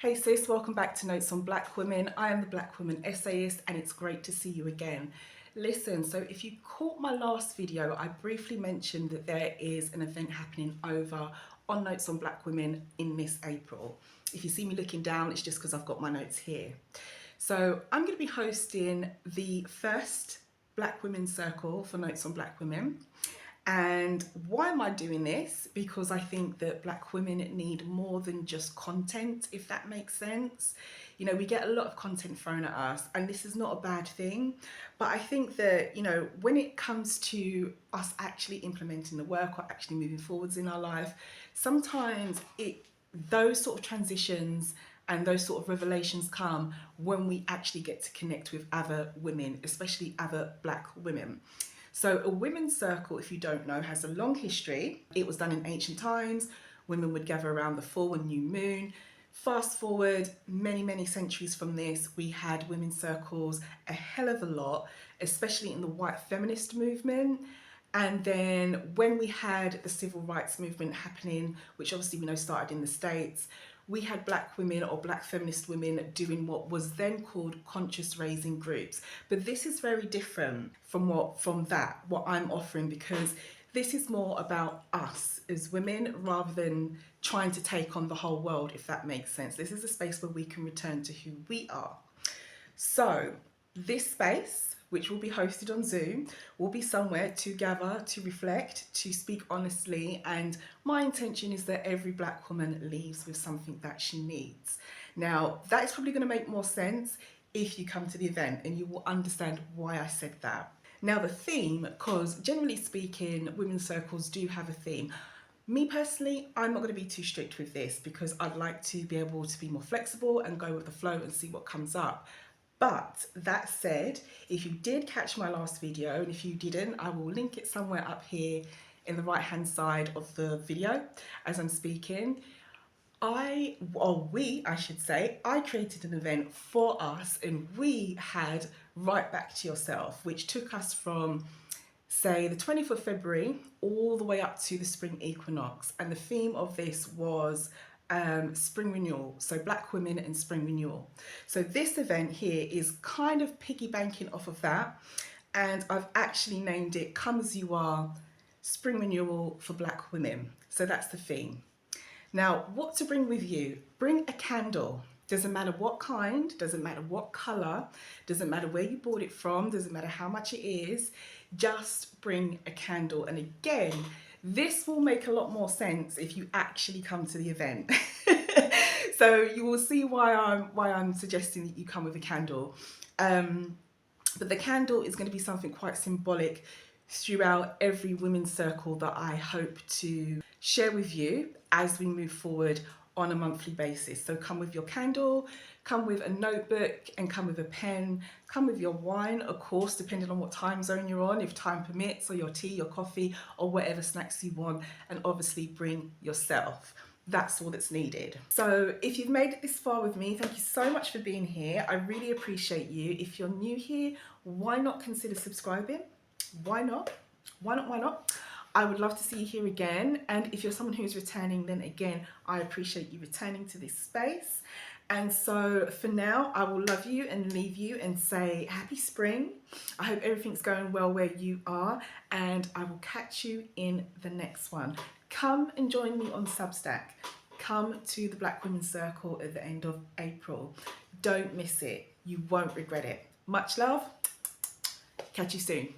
Hey sis, welcome back to Notes on Black Women. I am the Black Woman Essayist and it's great to see you again. Listen, so if you caught my last video, I briefly mentioned that there is an event happening over on Notes on Black Women in this April. If you see me looking down, it's just because I've got my notes here. So I'm going to be hosting the first Black Women's Circle for Notes on Black Women. And why am I doing this? Because I think that Black women need more than just content, if that makes sense. You know, we get a lot of content thrown at us, and this is not a bad thing. But I think that, you know, when it comes to us actually implementing the work or actually moving forwards in our life, sometimes those sort of transitions and those sort of revelations come when we actually get to connect with other women, especially other Black women. So a women's circle, if you don't know, has a long history. It was done in ancient times. Women would gather around the full and new moon. Fast forward many centuries from this, we had women's circles a hell of a lot, especially in the white feminist movement. And then when we had the civil rights movement happening, which obviously we know started in the States, we had Black women or Black feminist women doing what was then called conscious raising groups. But this is very different from what I'm offering, because this is more about us as women rather than trying to take on the whole world, if that makes sense. This is a space where we can return to who we are. So this space, which will be hosted on Zoom, will be somewhere to gather, to reflect, to speak honestly. And my intention is that every Black woman leaves with something that she needs. Now, that is probably going to make more sense if you come to the event, and you will understand why I said that. Now, the theme, because generally speaking, women's circles do have a theme. Me personally, I'm not going to be too strict with this because I'd like to be able to be more flexible and go with the flow and see what comes up. But that said, if you did catch my last video, and if you didn't, I will link it somewhere up here in the right hand side of the video as I'm speaking. I created an event for us, and we had Right Back to Yourself, which took us from, say, the 20th of February all the way up to the spring equinox. And the theme of this was spring renewal, so Black women and spring renewal. So this event here is kind of piggy-banking off of that, and I've actually named it Come As You Are, Spring Renewal for Black Women. So that's the theme. Now, what to bring with you? Bring a candle. Doesn't matter what kind, doesn't matter what color, doesn't matter where you bought it from, doesn't matter how much it is, just bring a candle. And again, this will make a lot more sense if you actually come to the event. So you will see why I'm suggesting that you come with a candle. But the candle is going to be something quite symbolic throughout every women's circle that I hope to share with you as we move forward on a monthly basis. So come with your candle, come with a notebook, and come with a pen, come with your wine, of course, depending on what time zone you're on, if time permits, or your tea, your coffee, or whatever snacks you want, and obviously bring yourself. That's all that's needed. So if you've made it this far with me, thank you so much for being here. I really appreciate you. If you're new here, why not consider subscribing? Why not? Why not? Why not? I would love to see you here again. And if you're someone who's returning, then again, I appreciate you returning to this space. And so for now, I will love you and leave you and say happy spring. I hope everything's going well where you are, and I will catch you in the next one. Come and join me on Substack. Come to the Black Women's Circle at the end of April. Don't miss it. You won't regret it. Much love. Catch you soon.